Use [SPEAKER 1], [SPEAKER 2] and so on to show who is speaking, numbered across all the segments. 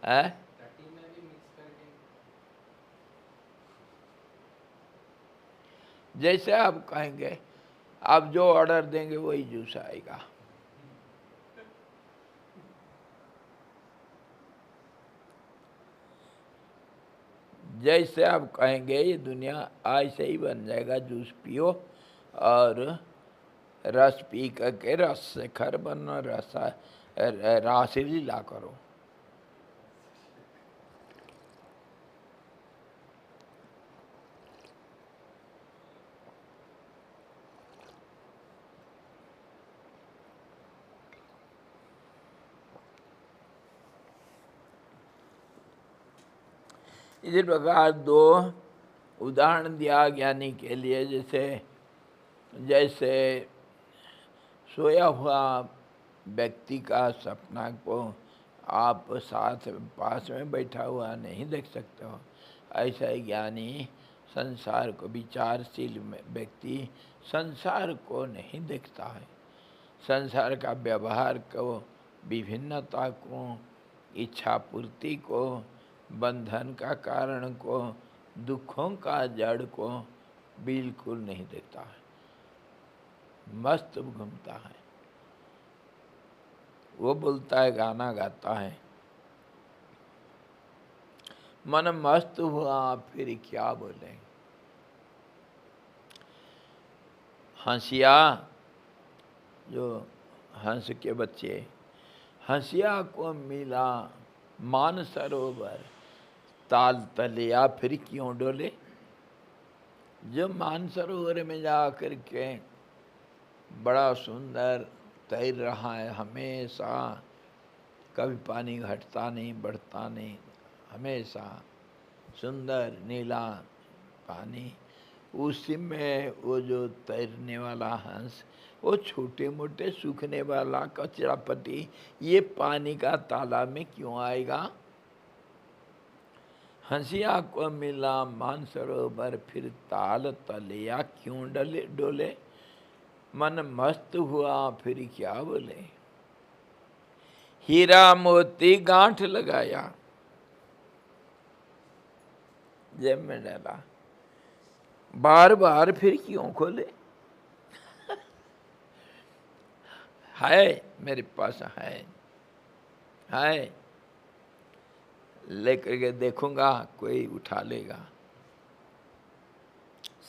[SPEAKER 1] है। जैसे आप कहेंगे, आप जो ऑर्डर देंगे वही जूस आएगा। जैसे आप कहेंगे ये दुनिया ऐसे ही बन जाएगा, जूस पियो और रस पी करके रस से खर बनो, रासलीला करो। इसी प्रकार दो उदाहरण दिया ज्ञानी के लिए। जैसे सोया हुआ व्यक्ति का सपना को आप साथ पास में बैठा हुआ नहीं देख सकते हो, ऐसा ही ज्ञानी संसार को, विचारशील व्यक्ति संसार को नहीं देखता है। संसार का व्यवहार को, विभिन्नता को, इच्छा पूर्ति को, बंधन का कारण को, दुखों का जड़ को बिल्कुल नहीं देखता है, मस्त घूमता है। वो बोलता है, गाना गाता है, मन मस्त हुआ फिर क्या बोले। हंसिया, जो हंस के बच्चे, हंसिया को मिला मान सरोवर, ताल तलिया फिर क्यों डोले। जो मान सरोवर में जा कर के बड़ा सुंदर तैर रहा है हमेशा, कभी पानी घटता नहीं बढ़ता नहीं, हमेशा सुंदर नीला पानी, उसी में वो जो तैरने वाला हंस, वो छोटे मोटे सूखने वाला कचरा पट्टी ये पानी का तालाब में क्यों आएगा। हंसिया को मिला मानसरोवर, फिर ताल तलिया क्यों डोले। मन मस्त हुआ फिर क्या बोले। हीरा मोती गांठ लगाया, जेब में डाला, बार बार फिर क्यों खोले। है मेरे पास, है लेकर के देखूंगा कोई उठा लेगा।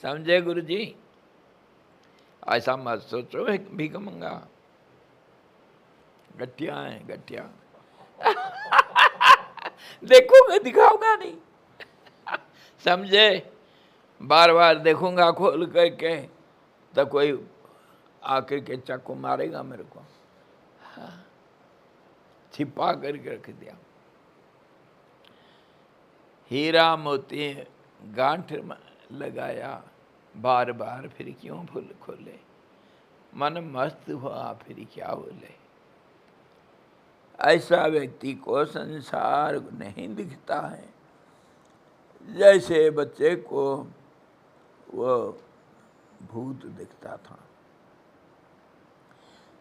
[SPEAKER 1] समझे गुरु जी? ऐसा मत सोचो भीख मंगा, गठिया है गठिया। देखूंगा, दिखाऊंगा नहीं। समझे? बार बार देखूंगा खोल करके तो कोई आकर के चाकू मारेगा मेरे को। हाँ, छिपा करके रख दिया। हीरा मोती गांठ लगाया, बार बार फिर क्यों भूल खोले। मन मस्त हुआ फिर क्या बोले। ऐसा व्यक्ति को संसार नहीं दिखता है। जैसे बच्चे को वो भूत दिखता था,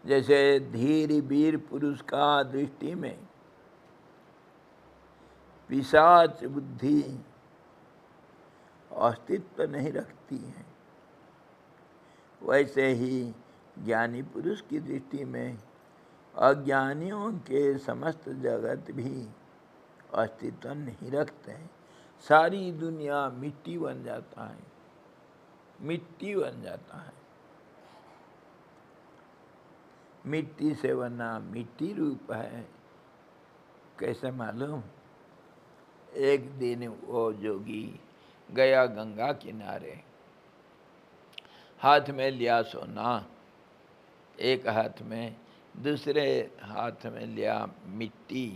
[SPEAKER 1] जैसे धीर वीर पुरुष का दृष्टि में पिशाच बुद्धि अस्तित्व नहीं रखती है, वैसे ही ज्ञानी पुरुष की दृष्टि में अज्ञानियों के समस्त जगत भी अस्तित्व नहीं रखते हैं। सारी दुनिया मिट्टी बन जाता है, मिट्टी बन जाता है। मिट्टी से बना मिट्टी रूप है। कैसे मालूम? एक दिन वो जोगी गया गंगा किनारे, हाथ में लिया सोना, एक हाथ में, दूसरे हाथ में लिया मिट्टी,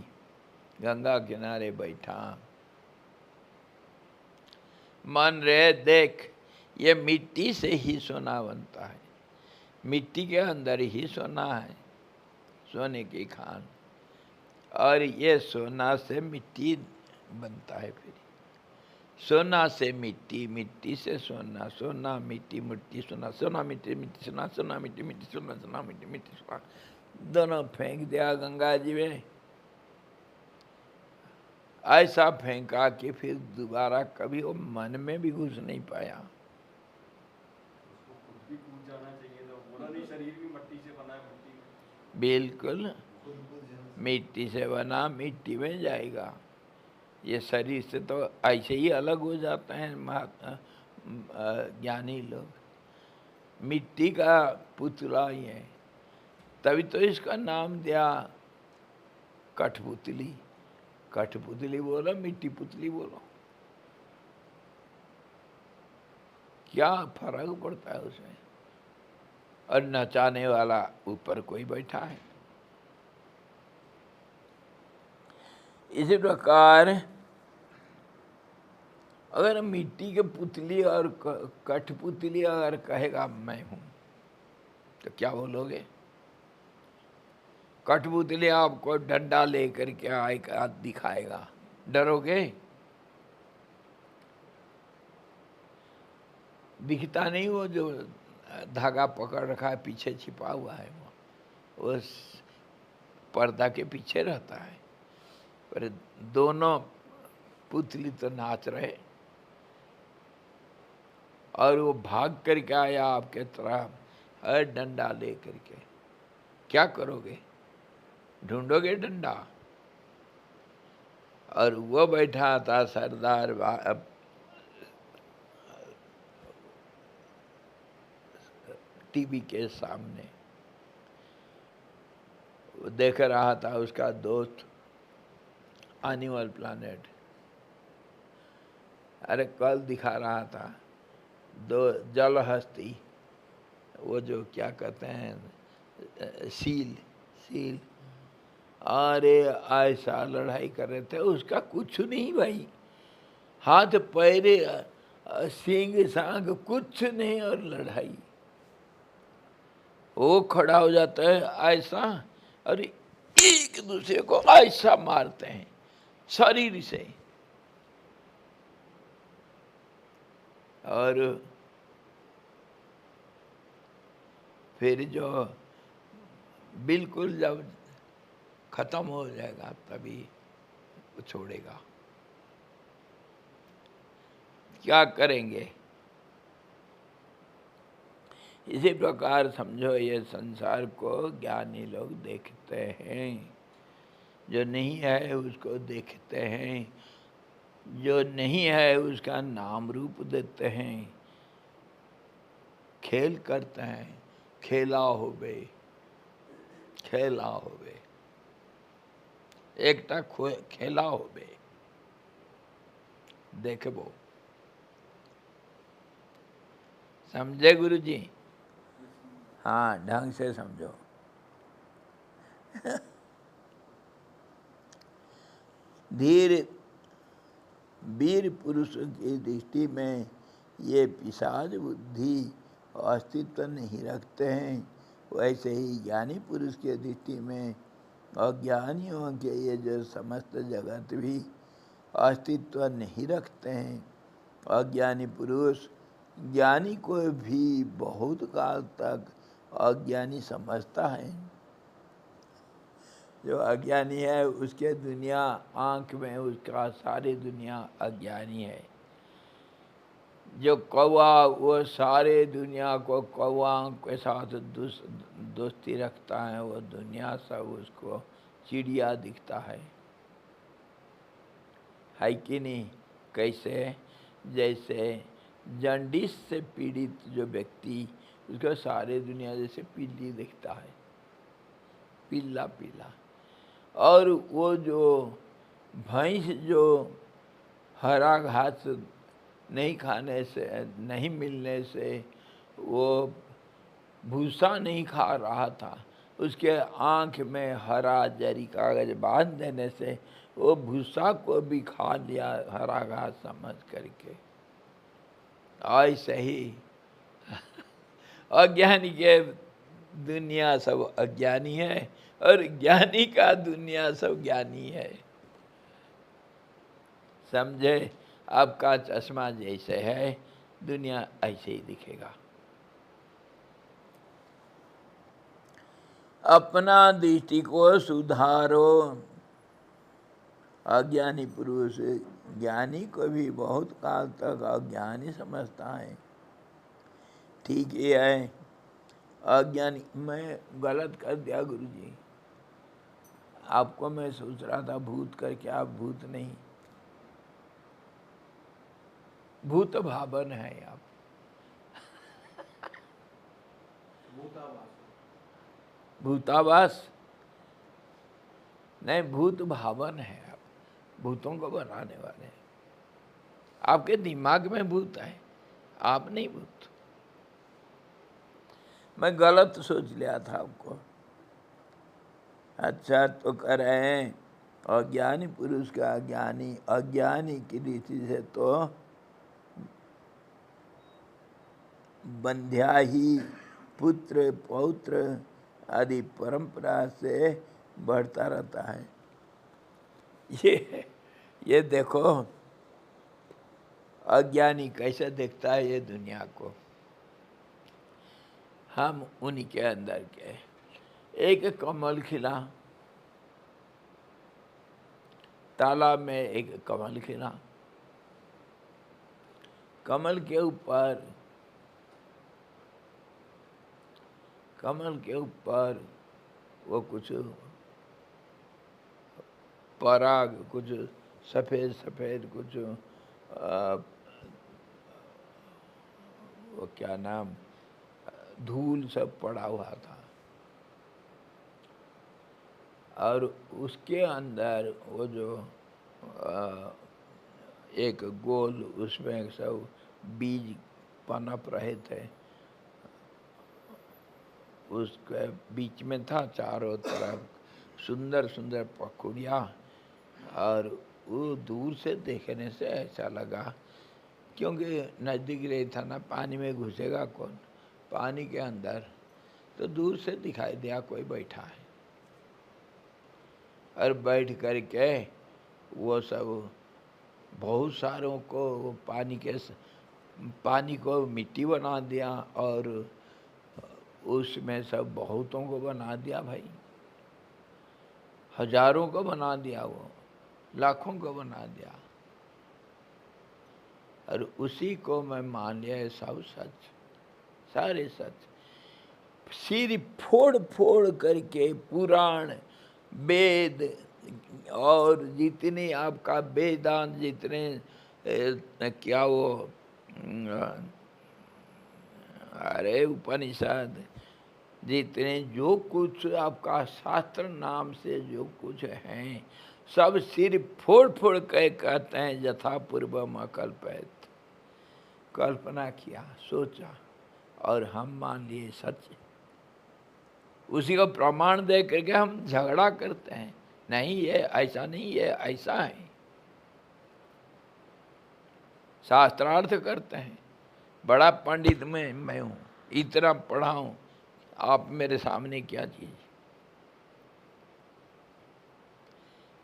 [SPEAKER 1] गंगा किनारे बैठा। मन रे देख, ये मिट्टी से ही सोना बनता है, मिट्टी के अंदर ही सोना है, सोने की खान, और ये सोना से मिट्टी बनता है। फिर सोना से मिट्टी, मिट्टी से सोना, सोना मिट्टी, मिट्टी सोना, सोना मिट्टी, मिट्टी सोना, सोना मिट्टी, मिट्टी सोना, सोना मिट्टी, मिट्टी सोना, दोनों फेंक दिया गंगा जी में। ऐसा फेंका कि फिर दोबारा कभी वो मन में भी घुस नहीं पाया।
[SPEAKER 2] उसको खुद भी कूद जाना चाहिए था, बोला नहीं शरीर भी मट्टी से बना है, मट्टी में
[SPEAKER 1] बिल्कुल,
[SPEAKER 2] खुद कूद जाना।
[SPEAKER 1] मिट्टी से बना मिट्टी में जाएगा। ये शरीर से तो ऐसे ही अलग हो जाते हैं ज्ञानी लोग, मिट्टी का पुतला ही है। तभी तो इसका नाम दिया कठपुतली। कठपुतली बोलो, मिट्टी पुतली बोलो, क्या फर्क पड़ता है उसमें। और नचाने वाला ऊपर कोई बैठा है। इसी प्रकार अगर मिट्टी के पुतली और कठपुतली अगर कहेगा मैं हूं, तो क्या बोलोगे? कठपुतली आपको डंडा लेकर के आएगा, दिखाएगा, डरोगे? दिखता नहीं वो जो धागा पकड़ रखा है, पीछे छिपा हुआ है, वो उस पर्दा के पीछे रहता है। पर दोनों पुतली तो नाच रहे, और वो भाग करके आया आपके तरफ, हर डंडा ले करके। क्या करोगे? ढूंढोगे डंडा? और वो बैठा था सरदार टीवी के सामने, वो देख रहा था उसका दोस्त एनिमल प्लैनेट। अरे कल दिखा रहा था दो जल हस्ती, वो जो क्या कहते हैं सील, सील, अरे ऐसा लड़ाई कर रहे थे, उसका कुछ नहीं भाई, हाथ पैरे सींग सांग कुछ नहीं, और लड़ाई। वो खड़ा हो जाता है ऐसा, और एक दूसरे को ऐसा मारते हैं शरीर से। और फिर जो बिल्कुल जब खत्म हो जाएगा तभी वो छोड़ेगा। क्या करेंगे? इसी प्रकार समझो, ये संसार को ज्ञानी लोग देखते हैं, जो नहीं है उसको देखते हैं, जो नहीं है उसका नाम रूप देते हैं, खेल करते हैं, खेला होवे, खेला होवे, एकटा खेला होवे, देखबो। समझे गुरु जी? हाँ, ढंग से समझो। धीर वीर पुरुषों की दृष्टि में ये पिशाच बुद्धि अस्तित्व नहीं रखते हैं, वैसे ही ज्ञानी पुरुष के दृष्टि में अज्ञानियों के ये जो समस्त जगत भी अस्तित्व नहीं रखते हैं। अज्ञानी पुरुष ज्ञानी को भी बहुत काल तक अज्ञानी समझता है। जो अज्ञानी है उसके दुनिया आँख में उसका सारी दुनिया अज्ञानी है। जो कौवा वो सारे दुनिया को कौवा के साथ दोस्ती रखता है, वो दुनिया सब उसको चिड़िया दिखता है कि नहीं? कैसे? जैसे जंडिस से पीड़ित जो व्यक्ति, उसको सारे दुनिया जैसे पीली दिखता है, पीला पीला। और वो जो भैंस जो हरा घास नहीं खाने से, नहीं मिलने से, वो भूसा नहीं खा रहा था, उसके आँख में हरा जरी कागज बांध देने से वो भूसा को भी खा लिया हरा घास समझ करके। ऐसे ही अज्ञानी के दुनिया सब अज्ञानी है, और ज्ञानी का दुनिया सब ज्ञानी है। समझे? आपका चश्मा जैसे है, दुनिया ऐसे ही दिखेगा। अपना दृष्टि को सुधारो, अज्ञानी पुरुष ज्ञानी को भी बहुत काल तक अज्ञानी समझता है। ठीक ये है, अज्ञानी। मैं गलत कर दिया गुरुजी, आपको मैं सोच रहा था भूत करके, आप भूत नहीं, भूत भावन है आप। भूतावास नहीं, भूत भावन है आप, भूतों को बनाने वाले हैं। आपके दिमाग में भूत है, आप नहीं भूत। मैं गलत सोच लिया था आपको। अच्छा तो कह रहे हैं अज्ञानी पुरुष का ज्ञानी, अज्ञानी की रीति से तो बंध्या ही पुत्र पौत्र आदि परंपरा से बढ़ता रहता है। ये देखो अज्ञानी कैसे देखता है ये दुनिया को। हम उन्हीं के अंदर के। एक कमल खिला, तालाब में एक कमल खिला, कमल के ऊपर वो कुछ पराग, कुछ सफ़ेद सफ़ेद, कुछ वो क्या नाम, धूल सब पड़ा हुआ था। और उसके अंदर वो जो एक गोल, उसमें सब बीज पनप रहे थे। उसके बीच में था चारों तरफ सुंदर सुंदर पखुड़िया। और वो दूर से देखने से ऐसा लगा, क्योंकि नज़दीक रही था ना, पानी में घुसेगा कौन, पानी के अंदर, तो दूर से दिखाई दिया कोई बैठा है। और बैठ कर के वो सब बहुत सारों को पानी को मिट्टी बना दिया, और उसमें सब बहुतों को बना दिया भाई, हजारों को बना दिया, वो लाखों को बना दिया। और उसी को मैं मान लिया सब सच, सारे सच। सिर फोड़ फोड़ करके पुराण वेद और जितने आपका वेदांत, जितने क्या वो अरे उपनिषद, जितने जो कुछ आपका शास्त्र नाम से जो कुछ हैं, सब सिर फोड़ फोड़ के कहते हैं यथा पूर्वम अकल्पयत। कल्पना किया, सोचा, और हम मान लिए सच। उसी को प्रमाण दे करके हम झगड़ा करते हैं, नहीं ये ऐसा नहीं, ये ऐसा है। शास्त्रार्थ करते हैं, बड़ा पंडित मैं हूँ, इतना पढ़ा हूँ, आप मेरे सामने क्या चीज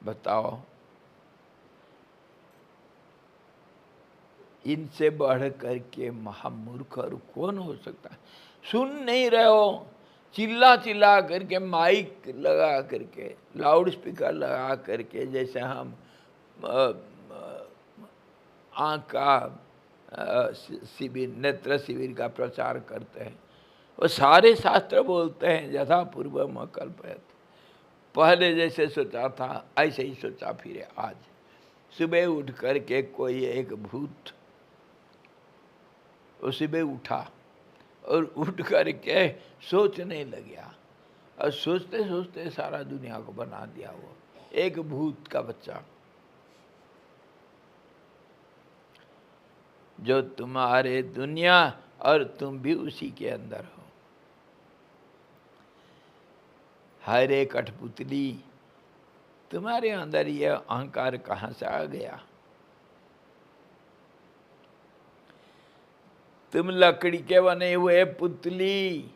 [SPEAKER 1] बताओ। इनसे बढ़ करके महामूर्ख और कौन हो सकता है। सुन नहीं रहे हो, चिल्ला चिल्ला करके, माइक लगा करके, लाउड स्पीकर लगा करके, जैसे हम आँख का शिविर, नेत्र शिविर का प्रचार करते हैं। वो सारे शास्त्र बोलते हैं यथा पूर्वम अकल्पयत। पहले जैसे सोचा था ऐसे ही सोचा फिरे। आज सुबह उठ करके कोई एक भूत सुबह उठा और उठ करके सोचने लग गया, और सोचते सोचते सारा दुनिया को बना दिया वो एक भूत का बच्चा। जो तुम्हारे दुनिया और तुम भी उसी के अंदर हो। हर एक कठपुतली, तुम्हारे अंदर ये अहंकार कहाँ से आ गया। तुम लकड़ी के बने हुए पुतली,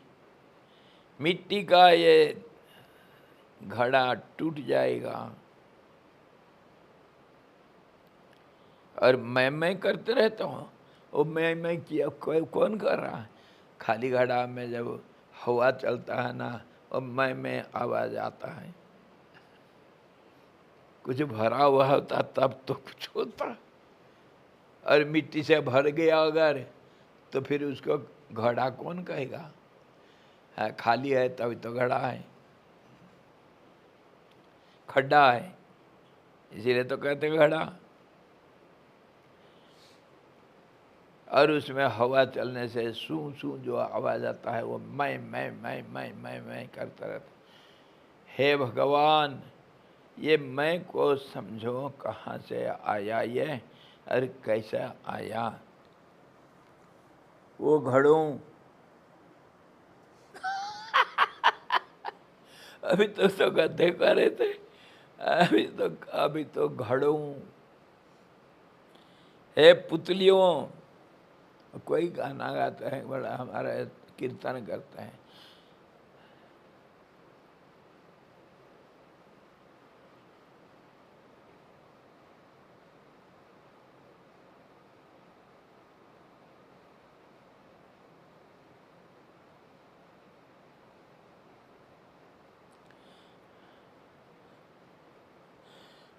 [SPEAKER 1] मिट्टी का ये घड़ा टूट जाएगा। और मैं करते रहता हूँ, वो मैं किया कौन कर रहा है। खाली घड़ा में जब हवा चलता है ना, और मैं आवाज आता है। कुछ भरा हुआ होता तब तो कुछ होता, और मिट्टी से भर गया अगर तो फिर उसको घड़ा कौन कहेगा? है खाली है तभी तो घड़ा है, खड्डा है, इसीलिए तो कहते हैं घड़ा। और उसमें हवा चलने से सू सू जो आवाज आता है वो मैं करता रहता। हे भगवान, ये मैं को समझो, कहाँ से आया ये और कैसे आया? वो घड़ों अभी तो गद्दे कर रहे थे, अभी तो घड़ों। हे पुतलियों, कोई गाना गाता है बड़ा, हमारा कीर्तन करते हैं।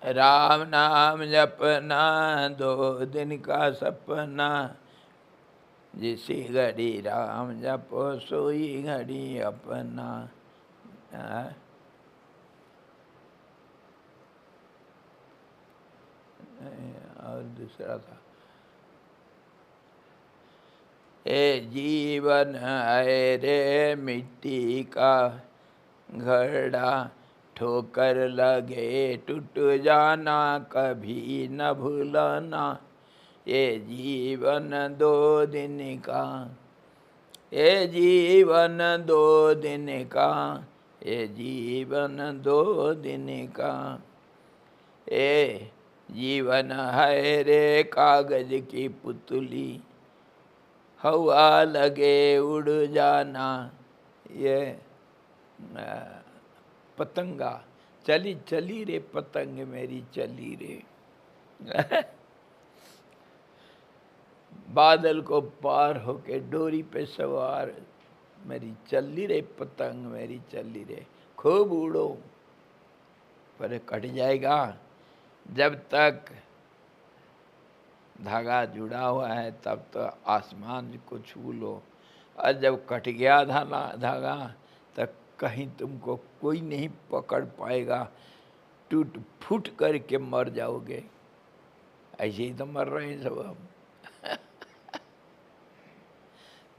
[SPEAKER 1] राम नाम जपना 2 दिन का सपना, जिसी घड़ी राम जपो सोई घड़ी अपना। और दूसरा था, ए जीवन है रे मिट्टी का घड़ा, ठोकर लगे टूट जाना कभी न भूलना। ये जीवन 2 दिन का, ये जीवन 2 दिन का, ये जीवन 2 दिन का। ए जीवन है रे कागज की पुतली, हवा लगे उड़ जाना। ये पतंगा चली चली रे पतंग मेरी चली रे। बादल को पार होके डोरी पे सवार, मेरी चली रे पतंग मेरी चली रे। खूब उड़ो, पर कट जाएगा। जब तक धागा जुड़ा हुआ है तब तो आसमान को छू लो, और जब कट गया धागा तब कहीं तुमको कोई नहीं पकड़ पाएगा, टूट फूट करके मर जाओगे। ऐसे ही तो मर रहे हैं सब हम।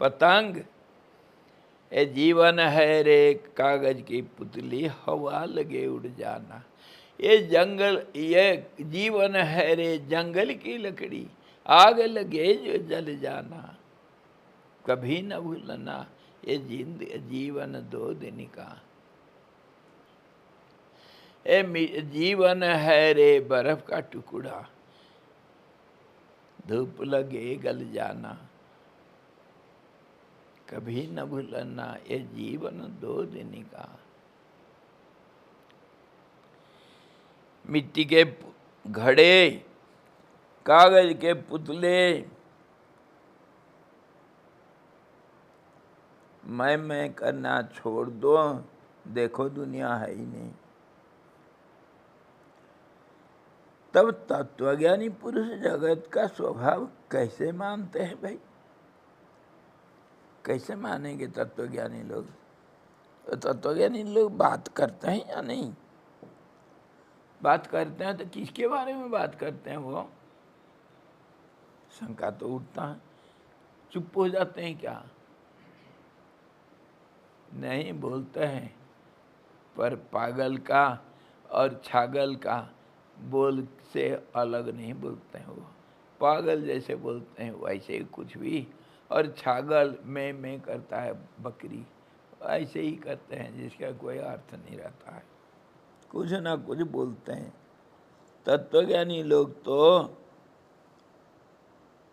[SPEAKER 1] पतंग, ये जीवन है रे कागज की पुतली, हवा लगे उड़ जाना। ये जंगल, ये जीवन है रे जंगल की लकड़ी, आग लगे जो जल जाना, कभी न भूलना। ये जीवन 2 दिन का। ये जीवन है रे बर्फ का टुकड़ा, धूप लगे गल जाना, कभी न भूलना। ये जीवन 2 दिन का। मिट्टी के घड़े, कागज के पुतले, मैं करना छोड़ दो, देखो दुनिया है ही नहीं। तब तत्वज्ञानी पुरुष जगत का स्वभाव कैसे मानते हैं भाई? कैसे मानेंगे तत्वज्ञानी लोग? तो तत्वज्ञानी लोग बात करते हैं या नहीं? बात करते हैं तो किसके बारे में बात करते हैं? वो शंका तो उठता है। चुप हो जाते हैं क्या? नहीं, बोलते हैं, पर पागल का और छागल का बोल से अलग नहीं बोलते हैं। वो पागल जैसे बोलते हैं वैसे ही कुछ भी, और छागल मैं करता है बकरी, ऐसे ही करते हैं जिसका कोई अर्थ नहीं रहता है, कुछ ना कुछ बोलते हैं। तत्वज्ञानी लोग तो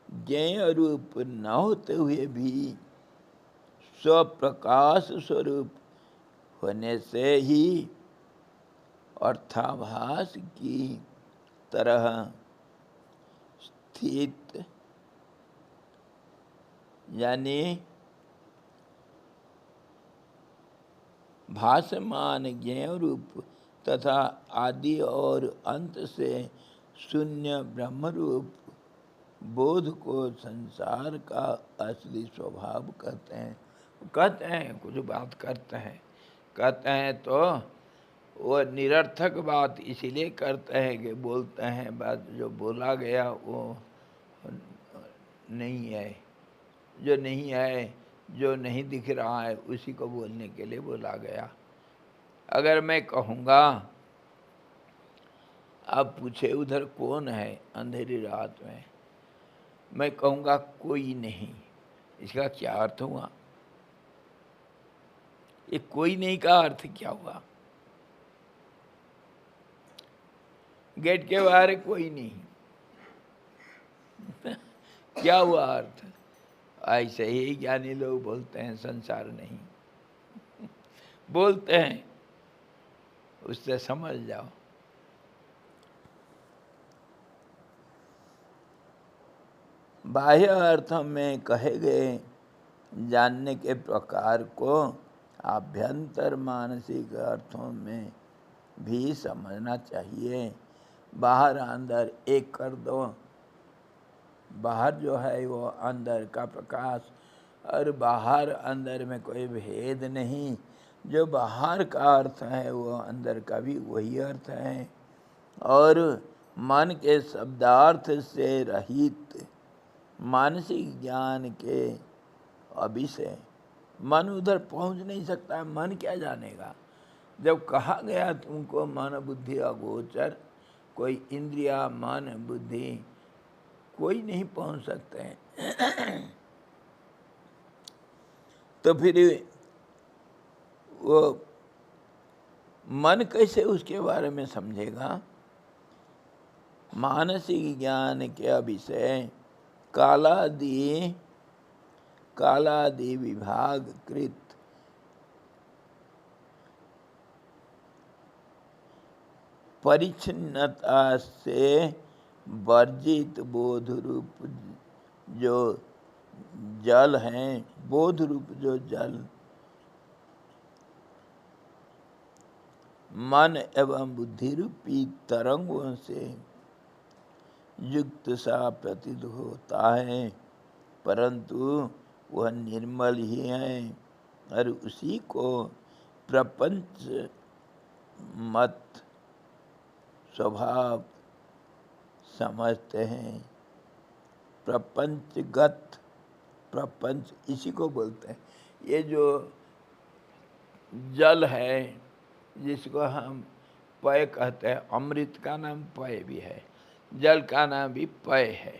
[SPEAKER 1] ज्ञेय रूप न होते हुए भी स्वप्रकाश स्वरूप होने से ही अर्थाभास की तरह स्थित, यानी भासमान ज्ञेय रूप तथा आदि और अंत से शून्य ब्रह्मरूप बोध को संसार का असली स्वभाव कहते हैं। कहते हैं, कुछ बात कहते हैं तो वो निरर्थक बात इसीलिए करते हैं कि बोलते हैं बात जो बोला गया वो नहीं है, जो नहीं है, जो नहीं दिख रहा है उसी को बोलने के लिए बोला गया। अगर मैं कहूँगा, आप पूछे उधर कौन है अंधेरी रात में, मैं कहूँगा कोई नहीं, इसका क्या अर्थ हुआ? ये कोई नहीं का अर्थ क्या हुआ? गेट के बाहर कोई नहीं क्या हुआ अर्थ? ऐसे ही ज्ञानी लोग बोलते हैं संसार नहीं, बोलते हैं, उससे समझ जाओ। बाह्य अर्थ में कहे गए जानने के प्रकार को आभ्यंतर मानसिक अर्थों में भी समझना चाहिए। बाहर अंदर एक कर दो, बाहर जो है वो अंदर का प्रकाश, और बाहर अंदर में कोई भेद नहीं। जो बाहर का अर्थ है वो अंदर का भी वही अर्थ है। और मन के शब्दार्थ से रहित मानसिक ज्ञान के अभिषय, मन उधर पहुंच नहीं सकता। मन क्या जानेगा? जब कहा गया तुमको मन बुद्धि अगोचर, कोई इंद्रिया मन बुद्धि कोई नहीं पहुंच सकते हैं तो फिर वो मन कैसे उसके बारे में समझेगा? मानसिक ज्ञान के विषय कालादि विभाग कृत परिच्छिन्नता से वर्जित बोध रूप जो जल हैं, बोध रूप जो जल मन एवं बुद्धि रूपी तरंगों से युक्त सा प्रतीत होता है, परंतु वह निर्मल ही है और उसी को प्रपंच मत स्वभाव समझते हैं। प्रपंचगत, प्रपंच इसी को बोलते हैं। ये जो जल है जिसको हम पय कहते हैं, अमृत का नाम पय भी है, जल का नाम भी पय है,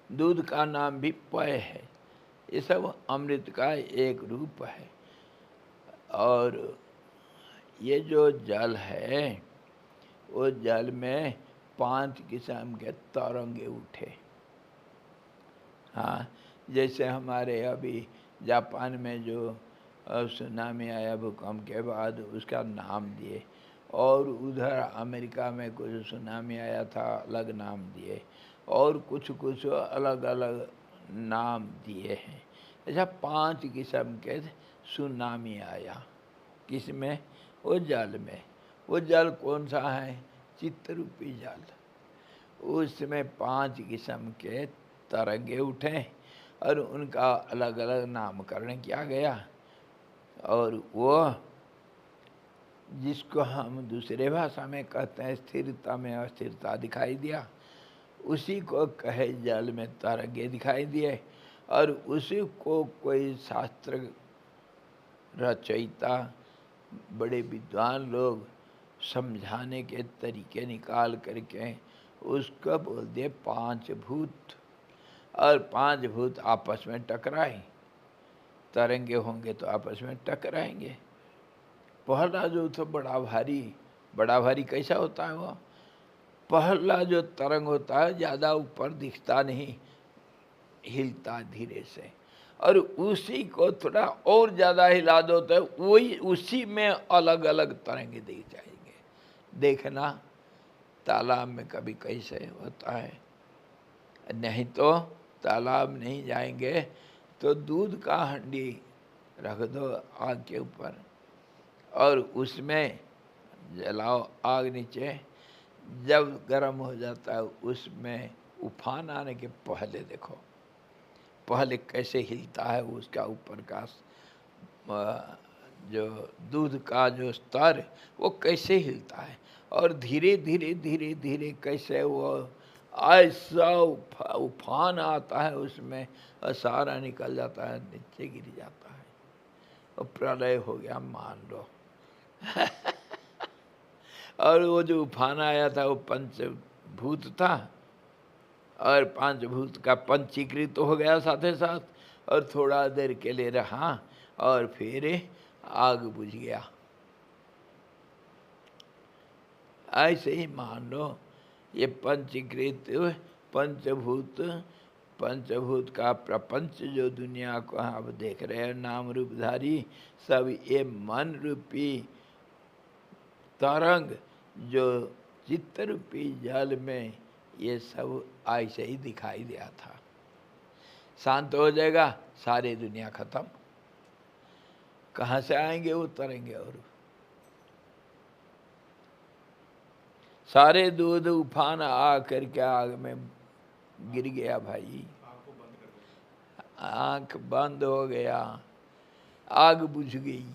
[SPEAKER 1] दूध का नाम भी पय है, ये सब अमृत का एक रूप है। और ये जो जल है वो जल में 5 किस्म के तरंगे उठे। हाँ, जैसे हमारे अभी जापान में जो सुनामी आया भूकंप के बाद उसका नाम दिए, और उधर अमेरिका में कुछ सुनामी आया था अलग नाम दिए, और कुछ कुछ अलग अलग नाम दिए हैं। ऐसा 5 किस्म के सुनामी आया। किस में? वो जल में। वो जल कौन सा है? चित्तरूपी जल। उसमें 5 किस्म के तरंगे उठे और उनका अलग अलग नामकरण किया गया, और वो जिसको हम दूसरे भाषा में कहते हैं स्थिरता में अस्थिरता दिखाई दिया, उसी को कहे जल में तरंगे दिखाई दिए। और उसी को कोई शास्त्र रचयिता, बड़े विद्वान लोग समझाने के तरीके निकाल करके उसको बोल दिए 5 भूत। और 5 भूत आपस में टकराए, तरंगे होंगे तो आपस में टकराएंगे। पहला जो तो बड़ा भारी कैसा होता है? वो पहला जो तरंग होता है ज़्यादा ऊपर दिखता नहीं, हिलता धीरे से, और उसी को थोड़ा और ज़्यादा हिला दो तो वही उसी में अलग अलग तरंगे दिख जाएंगे। देखना तालाब में कभी कैसे होता है, नहीं तो तालाब नहीं जाएंगे तो दूध का हंडी रख दो आग के ऊपर, और उसमें जलाओ आग नीचे, जब गर्म हो जाता है उसमें उफान आने के पहले देखो, पहले कैसे हिलता है उसका ऊपर का जो दूध का जो स्तर वो कैसे हिलता है, और धीरे धीरे धीरे धीरे कैसे वो ऐसा उफान आता है उसमें, और सारा निकल जाता है, नीचे गिर जाता है, और प्रलय हो गया मान लो। और वो जो उफान आया था वो पंचभूत था, और पंचभूत का पंचीकृत हो गया साथ साथ, और थोड़ा देर के लिए रहा और फिर आग बुझ गया। ऐसे ही मान लो ये पंचीकृत पंचभूत, पंचभूत का प्रपंच जो दुनिया को आप देख रहे हैं नाम रूपधारी, सब ये मन रूपी तरंग जो चित्त रूपी जल में, ये सब ऐसे ही दिखाई दिया था। शांत हो जाएगा सारी दुनिया खत्म, कहाँ से आएंगे उतरेंगे, और सारे दूध उफान आ करके आग में गिर गया भाई, आँख बंद हो गया, आग बुझ गई।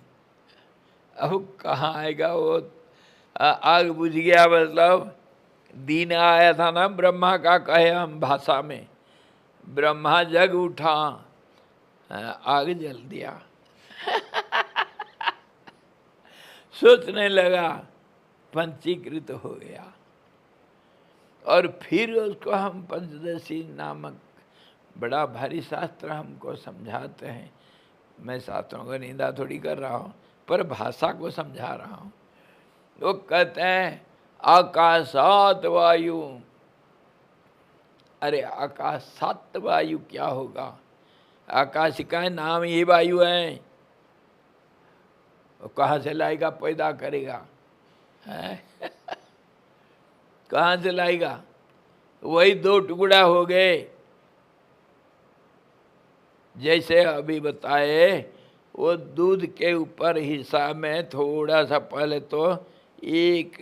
[SPEAKER 1] अब कहाँ आएगा वो, आग बुझ गया मतलब दिन आया था ना ब्रह्मा का, कहे हम भाषा में, ब्रह्मा जग उठा, आग जल दिया। सोचने लगा पंचीकृत हो गया, और फिर उसको हम पंचदशी नामक बड़ा भारी शास्त्र हमको समझाते हैं। मैं शास्त्रों को निंदा थोड़ी कर रहा हूँ, पर भाषा को समझा रहा हूँ। वो कहते हैं आकाशात वायु, अरे आकाशात वायु क्या होगा, आकाश का नाम ही वायु है, वो कहाँ से लाएगा, पैदा करेगा है? कहाँ से लाएगा, वही दो टुकड़ा हो गए। जैसे अभी बताए वो दूध के ऊपर हिस्सा में थोड़ा सा पहले तो एक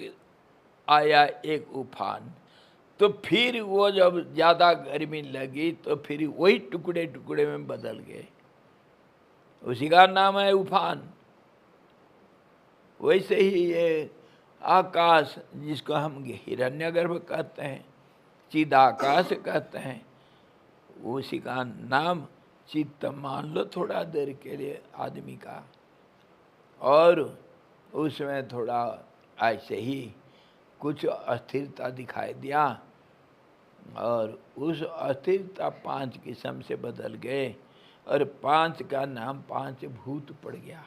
[SPEAKER 1] आया एक उफान, तो फिर वो जब ज़्यादा गर्मी लगी तो फिर वही टुकड़े टुकड़े में बदल गए, उसी का नाम है उफान। वैसे ही ये आकाश जिसको हम हिरण्यगर्भ कहते हैं, चिदाकाश कहते हैं, उसी का नाम चित्त मान लो थोड़ा देर के लिए आदमी का, और उसमें थोड़ा ऐसे ही कुछ अस्थिरता दिखाई दिया, और उस अस्थिरता 5 किस्म से बदल गए, और 5 का नाम 5 भूत पड़ गया,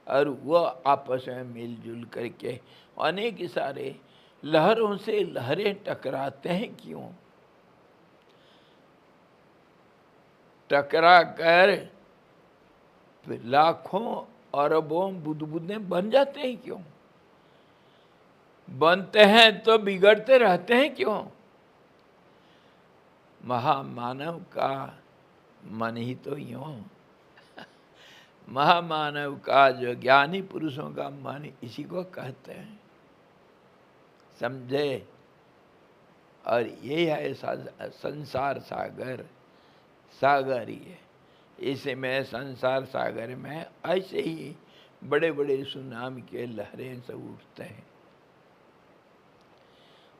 [SPEAKER 1] और वो आपस में मिलजुल करके अनेक सारे लहरों से लहरें टकराते हैं। क्यों टकरा कर लाखों अरबों बुदबुदें बन जाते हैं? क्यों बनते हैं तो बिगड़ते रहते हैं? क्यों? महामानव का मन ही तो यूं, महामानव का जो ज्ञानी पुरुषों का मन इसी को कहते हैं, समझे? और ये है संसार सागर, सागर ही है। इसमें संसार सागर में ऐसे ही बड़े बड़े सुनामी के लहरें सब उठते हैं,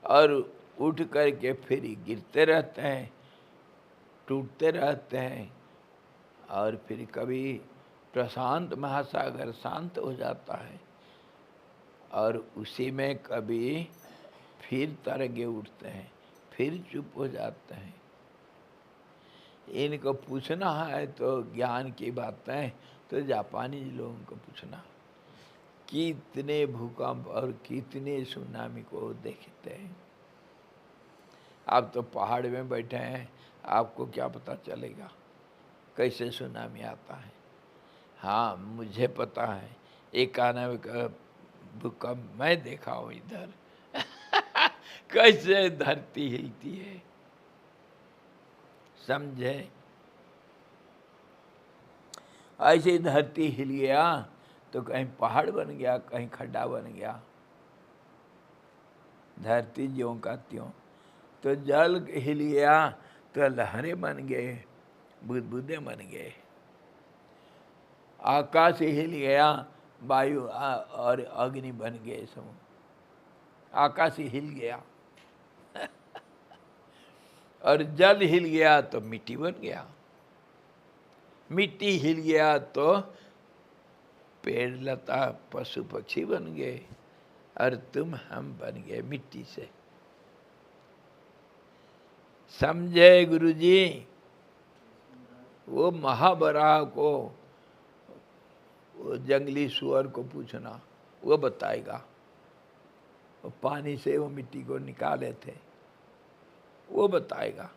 [SPEAKER 1] और उठ करके फिर गिरते रहते हैं, टूटते रहते हैं, और फिर कभी प्रशांत महासागर शांत हो जाता है, और उसी में कभी फिर तरंगे उठते हैं, फिर चुप हो जाते हैं। इनको पूछना है तो ज्ञान की बातें तो जापानी लोगों को पूछना, कितने भूकंप और कितने सुनामी को देखते हैं। आप तो पहाड़ में बैठे हैं, आपको क्या पता चलेगा कैसे सुनामी आता है। हाँ मुझे पता है, एक आना भूकंप मैं देखा हूँ इधर। कैसे धरती हिलती है, समझे? ऐसे धरती हिल गया तो कहीं पहाड़ बन गया, कहीं खड्डा बन गया, धरती ज्यों का त्यों। तो जल हिल गया तो लहरें बन गए, बुदबुदे बन गए। आकाश हिल गया, वायु और अग्नि बन गए सब। आकाश हिल गया और जल हिल गया तो मिट्टी बन गया, मिट्टी हिल गया तो पेड़ लता पशु पक्षी बन गए, और तुम हम बन गए मिट्टी से। समझे गुरुजी? वो महाबराह को, वो जंगली सुअर को पूछना, वो बताएगा। वो पानी से वो मिट्टी को निकाले थे, वो बताएगा।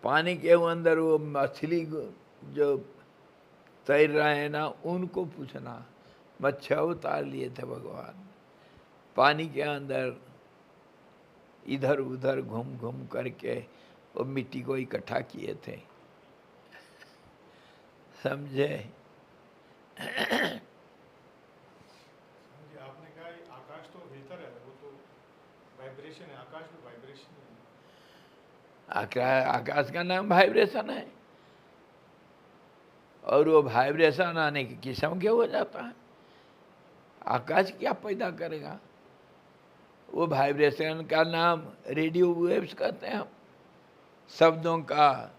[SPEAKER 1] पानी के अंदर वो मछली जो तैर रहे हैं ना, उनको पूछना। मच्छर उतार लिए थे भगवान, पानी के अंदर इधर उधर घूम घूम करके वो मिट्टी को इकट्ठा किए थे। समझे?
[SPEAKER 3] आपने कहा आकाश तो भीतर है, वो तो वाइब्रेशन है, आकाश में वाइब्रेशन है।
[SPEAKER 1] आकाश का नाम वाइब्रेशन है, और वो वाइब्रेशन आने की किस्म के हो जाता है। आकाश क्या पैदा करेगा? वो वाइब्रेशन का नाम रेडियो वेव्स कहते हैं हम। शब्दों का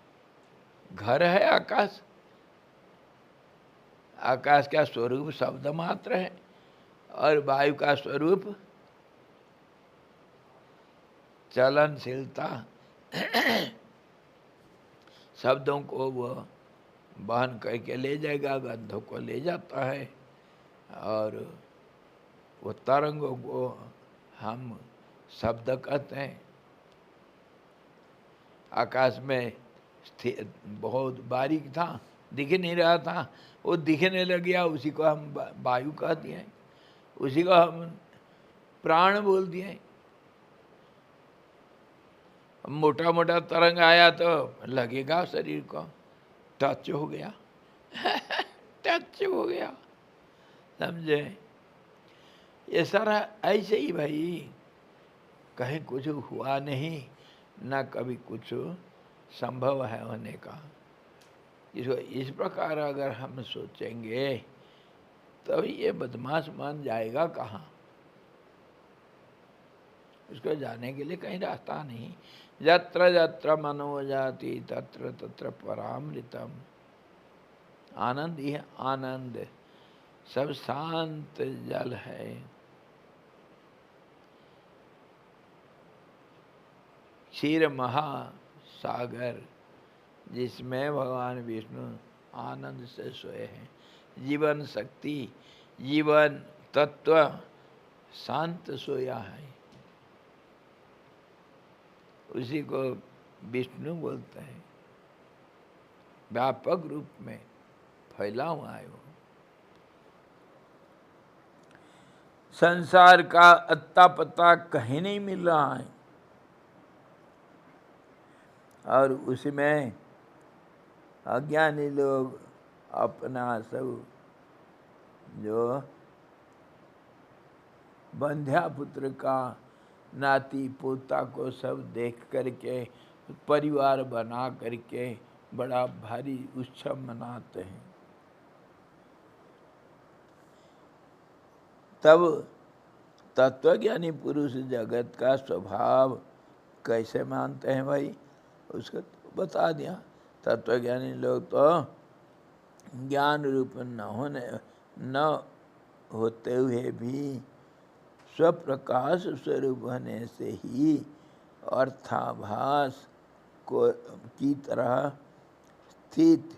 [SPEAKER 1] घर है आकाश। आकाश का स्वरूप शब्द मात्र है, और वायु का स्वरूप चलनशीलता। शब्दों को वो बहन करके ले जाएगा, गंधों को ले जाता है, और वो तरंगों को हम शब्द कहते हैं। आकाश में बहुत बारीक था, दिख नहीं रहा था, वो दिखने लग गया, उसी को हम वायु कह दिए, उसी को हम प्राण बोल दिए। मोटा मोटा तरंग आया तो लगेगा शरीर को, टच हो गया टच हो गया। समझे? ये सारा ऐसे ही भाई, कहीं कुछ हुआ नहीं, ना कभी कुछ संभव है होने का। इसको इस प्रकार अगर हम सोचेंगे तो ये बदमाश मान जाएगा कहाँ? उसको जाने के लिए कहीं रास्ता नहीं। यत्र यत्र मनो जाति तत्र तत्र परामृतम। आनंद ही है, आनंद। सब शांत जल है। क्षीर महासागर, जिसमें भगवान विष्णु आनंद से सोए हैं। जीवन शक्ति, जीवन तत्व शांत सोया है, उसी को विष्णु बोलते हैं। व्यापक रूप में फैला हुआ है वो। संसार का अत्ता पत्ता कहीं नहीं मिल रहा है, और उसमें अज्ञानी लोग अपना सब जो बंध्या पुत्र का नाती पोता को सब देख करके परिवार बना करके बड़ा भारी उत्सव मनाते हैं। तब तत्वज्ञानी पुरुष जगत का स्वभाव कैसे मानते हैं भाई? उसको तो बता दिया। तत्वज्ञानी लोग तो ज्ञान रूप न होते हुए भी स्वप्रकाश स्वरूप होने से ही अर्थाभास को की तरह स्थित,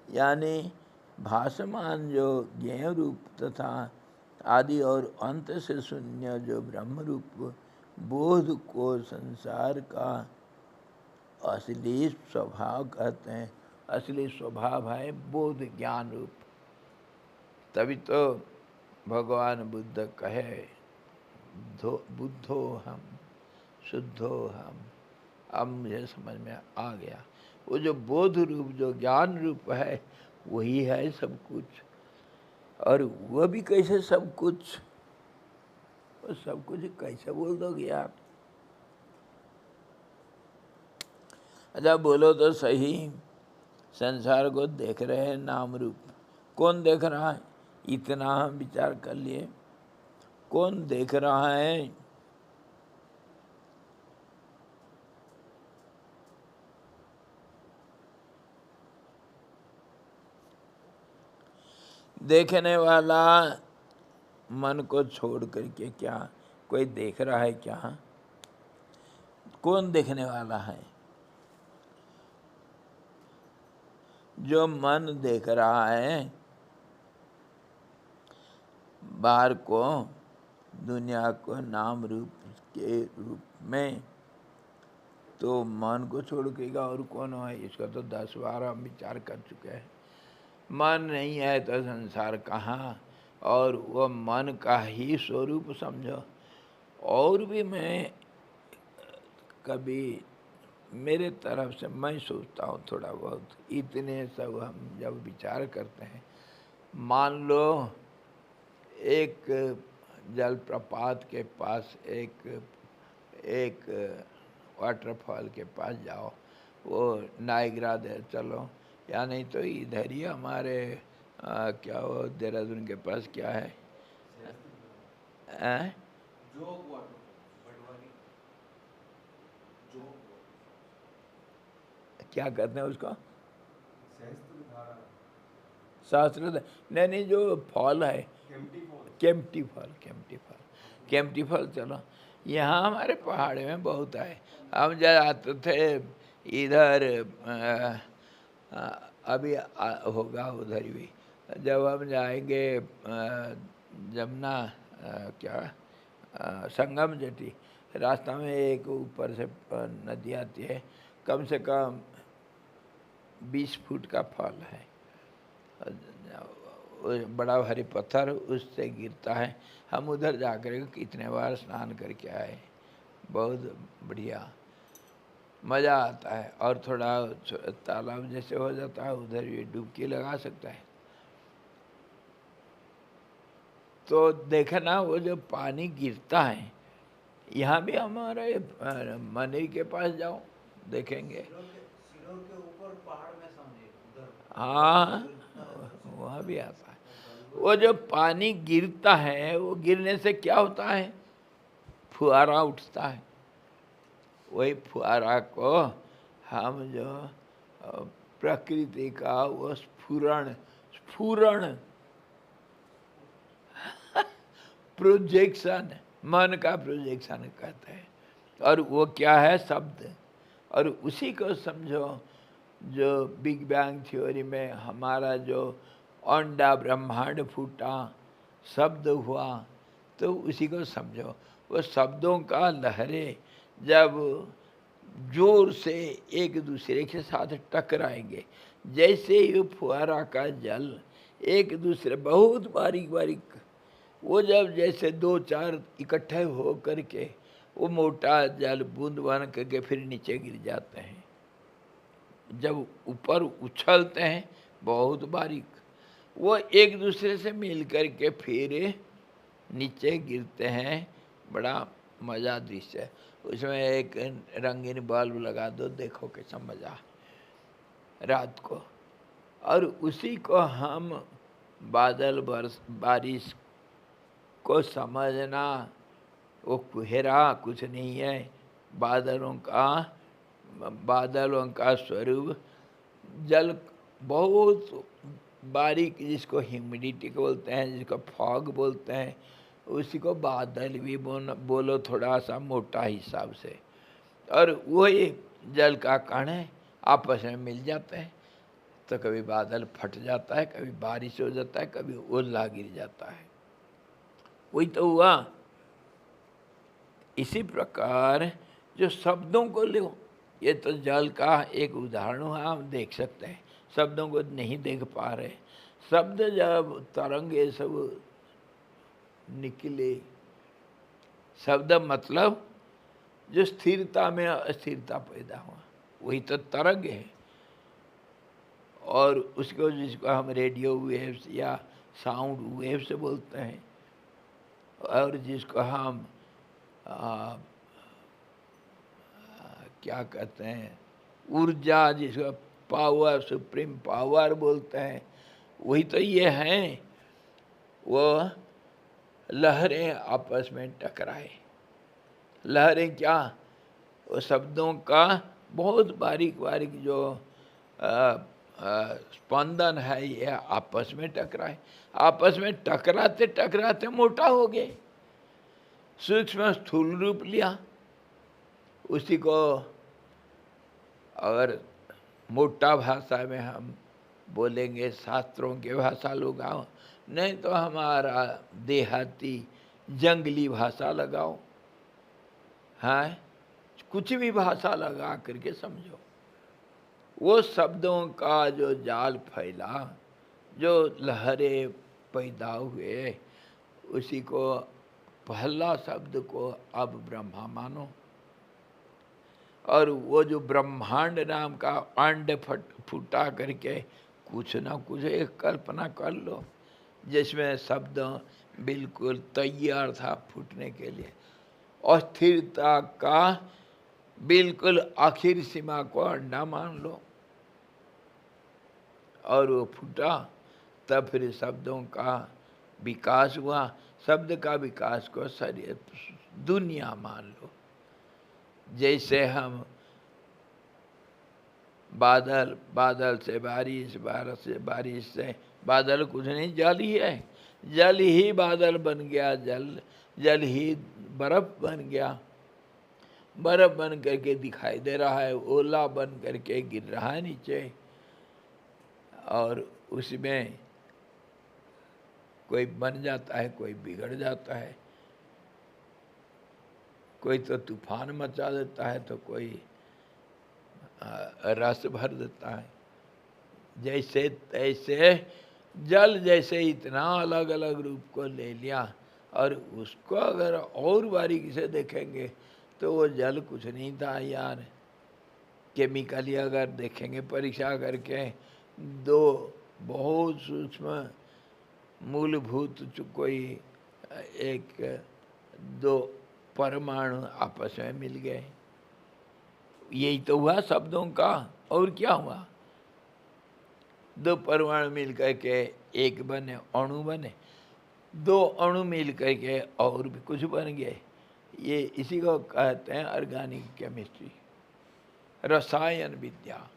[SPEAKER 1] यानी भासमान जो ज्ञेय रूप तथा आदि और अंत से शून्य जो ब्रह्म रूप बोध को संसार का असली स्वभाव कहते हैं। असली स्वभाव है बोध ज्ञान रूप। तभी तो भगवान बुद्ध कहे बुद्धो हम शुद्धो हम। अब मुझे समझ में आ गया, वो जो बोध रूप जो ज्ञान रूप है वही है सब कुछ। और वह भी कैसे सब कुछ, वो सब कुछ कैसे बोल दोगे आप? अच्छा बोलो तो सही, संसार को देख रहे हैं नाम रूप, कौन देख रहा है? इतना हम विचार कर लिए, कौन देख रहा है? देखने वाला मन को छोड़ करके क्या कोई देख रहा है क्या? कौन देखने वाला है? जो मन देख रहा है बाहर को, दुनिया को नाम रूप के रूप में, तो मन को छोड़ के और कौन है? इसका तो 10 बार हम विचार कर चुके हैं। मन नहीं है तो संसार कहाँ? और वो मन का ही स्वरूप समझो। और भी मैं कभी मेरे तरफ से मैं सोचता हूँ थोड़ा बहुत, इतने सब हम जब विचार करते हैं, मान लो एक जलप्रपात के पास एक वाटरफॉल के पास जाओ, वो नायग्रा दे चलो, या नहीं तो इधर ही हमारे क्या वो देहरादून के पास क्या है? क्या कहते हैं उसको? शास्त्र नहीं, जो फॉल है केम्प्टी फॉल चलो, यहाँ हमारे पहाड़ में बहुत है। हम जब आते थे इधर अभी होगा उधर भी, जब हम जाएंगे जमुना क्या संगम जेटी, रास्ता में एक ऊपर से नदी आती है, कम से कम 20 फुट का फॉल है, बड़ा भारी पत्थर उससे गिरता है। हम उधर जाकर कितने बार स्नान करके आए, बहुत बढ़िया मज़ा आता है। और थोड़ा तालाब जैसे हो जाता है, उधर भी डुबकी लगा सकता है। तो देखना वो जो पानी गिरता है, यहाँ भी हमारे मंदिर के पास जाओ देखेंगे,
[SPEAKER 4] सिरों के ऊपर पहाड़ में समझे उधर,
[SPEAKER 1] हाँ वहाँ भी आता है। वो जो पानी गिरता है, वो गिरने से क्या होता है? फुहारा उठता है। वही फुहारा को हम जो प्रकृति का वो स्फुरण प्रोजेक्शन, मन का प्रोजेक्शन कहते हैं। और वो क्या है? शब्द। और उसी को समझो, जो बिग बैंग थ्योरी में हमारा जो अंडा ब्रह्मांड फूटा, शब्द हुआ, तो उसी को समझो। वो शब्दों का लहरें जब जोर से एक दूसरे के साथ टकराएंगे, जैसे ही फुहारा का जल एक दूसरे बहुत बारीक बारीक, वो जब जैसे 2-4 इकट्ठे हो करके वो मोटा जल बूंद बन करके फिर नीचे गिर जाते हैं। जब ऊपर उछलते हैं बहुत बारीक, वो एक दूसरे से मिल करके फिर नीचे गिरते हैं। बड़ा मज़ा दृश्य है। उसमें एक रंगीन बल्ब लगा दो, देखो कैसा मज़ा रात को। और उसी को हम बादल बारिश को समझना, वो कुहेरा कुछ नहीं है, बादलों का स्वरूप। जल बहुत बारीक, जिसको ह्यूमिडिटी को बोलते हैं, जिसको फॉग बोलते हैं, उसी को बादल भी बोलो थोड़ा सा मोटा हिसाब से। और वही जल का कण है, आपस में मिल जाते हैं, तो कभी बादल फट जाता है, कभी बारिश हो जाता है, कभी ओला गिर जाता है। वही तो हुआ। इसी प्रकार जो शब्दों को लो, ये तो जल का एक उदाहरण है, हम देख सकते हैं। शब्दों को नहीं देख पा रहे, शब्द जब तरंगे सब निकले, शब्द मतलब जो स्थिरता में अस्थिरता पैदा हुआ, वही तो तरंग है। और उसको जिसको हम रेडियो वेव्स या साउंड वेव से बोलते हैं, और जिसको हम क्या कहते हैं, ऊर्जा, जिसको पावर, सुप्रीम पावर बोलते हैं, वही तो ये हैं। वो लहरें आपस में टकराए। लहरें क्या? वो शब्दों का बहुत बारीक बारीक जो स्पंदन है, ये आपस में टकराए। आपस में टकराते टकराते मोटा हो गए, सूक्ष्म स्थूल रूप लिया। उसी को अगर मोटा भाषा में हम बोलेंगे, शास्त्रों के भाषा लगाओ, नहीं तो हमारा देहाती जंगली भाषा लगाओ, हाँ, कुछ भी भाषा लगा करके समझो। वो शब्दों का जो जाल फैला, जो लहरें पैदा हुए, उसी को पहला शब्द को अब ब्रह्मा मानो। और वो जो ब्रह्मांड नाम का अंड फूटा करके कुछ ना कुछ एक कल्पना कर लो, जिसमें शब्द बिल्कुल तैयार था फूटने के लिए। अस्थिरता का बिल्कुल आखिर सीमा को अंडा मान लो, और वो फूटा। तब फिर शब्दों का विकास हुआ। शब्द का विकास को शरीर दुनिया मान लो। जैसे हम बादल, बादल से बारिश, बारिश से बारिश से बादल कुछ नहीं, जल ही है। जल ही बादल बन गया, जल ही बर्फ बन गया। बर्फ बन करके दिखाई दे रहा है, ओला बन करके गिर रहा है नीचे, और उसमें कोई बन जाता है, कोई बिगड़ जाता है, कोई तो तूफान मचा देता है, तो कोई रस भर देता है। जैसे तैसे जल जैसे इतना अलग अलग रूप को ले लिया, और उसको अगर और बारीकी से देखेंगे तो वो जल कुछ नहीं था यार। केमिकली अगर देखेंगे परीक्षा करके, दो बहुत सूक्ष्म मूलभूत कोई एक दो परमाणु आपस में मिल गए। यही तो हुआ शब्दों का, और क्या हुआ? दो परमाणु मिल करके एक बने, अणु बने। दो अणु मिल करके और भी कुछ बन गए। ये इसी को कहते हैं ऑर्गेनिक केमिस्ट्री, रसायन विद्या।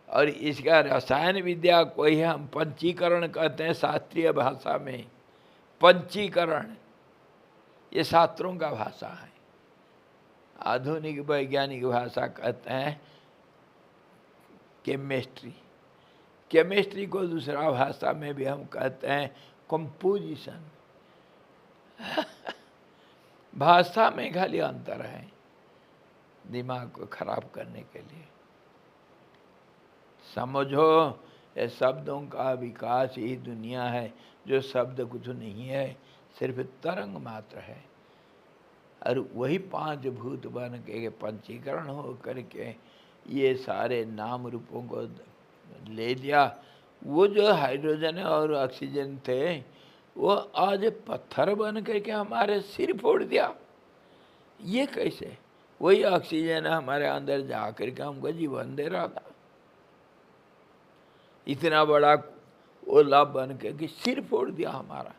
[SPEAKER 1] और इसका रसायन विद्या को ही हम पंचीकरण कहते हैं शास्त्रीय भाषा में। पंचीकरण ये शास्त्रों का भाषा है। आधुनिक वैज्ञानिक भाषा कहते हैं केमिस्ट्री। केमिस्ट्री को दूसरा भाषा में भी हम कहते हैं कंपोजिशन। भाषा में खाली अंतर है, दिमाग को खराब करने के लिए। समझो, ये शब्दों का विकास ही दुनिया है। जो शब्द कुछ नहीं है, सिर्फ तरंग मात्र है। और वही पांच भूत बन के पंचीकरण हो करके ये सारे नाम रूपों को ले लिया। वो जो हाइड्रोजन और ऑक्सीजन थे, वो आज पत्थर बन करके हमारे सिर फोड़ दिया। ये कैसे? वही ऑक्सीजन हमारे अंदर जा करके हमको जीवन दे रहा था। इतना बड़ा ओला बन करके सिर फोड़ दिया हमारा।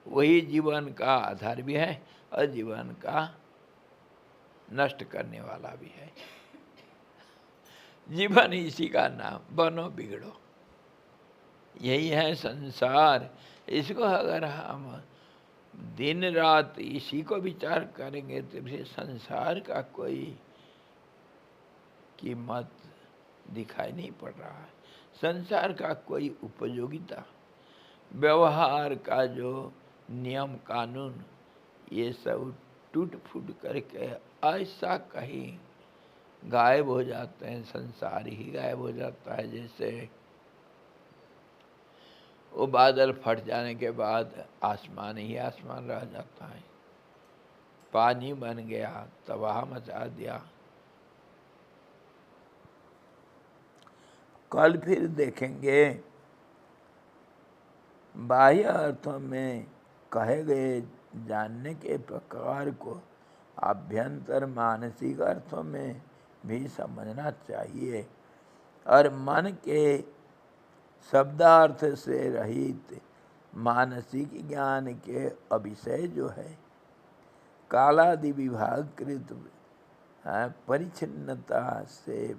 [SPEAKER 1] वही जीवन का आधार भी है और जीवन का नष्ट करने वाला भी है। जीवन इसी का नाम, बनो बिगड़ो, यही है संसार। इसको अगर हम दिन रात इसी को विचार करेंगे तो फिर संसार का कोई कीमत दिखाई नहीं पड़ रहा है। संसार का कोई उपयोगिता, व्यवहार का जो नियम कानून, ये सब टूट फूट करके ऐसा कहीं गायब हो जाते हैं। संसार ही गायब हो जाता है। जैसे वो बादल फट जाने के बाद आसमान ही आसमान रह जाता है। पानी बन गया, तबाह मचा दिया। कल फिर देखेंगे बाह्य अर्थों में कहे गए जानने के प्रकार को आभ्यंतर मानसिक अर्थों में भी समझना चाहिए, और मन के शब्दार्थ से रहित मानसिक ज्ञान के अभिषय जो है कालादि विभागकृत परिच्छिन्नता से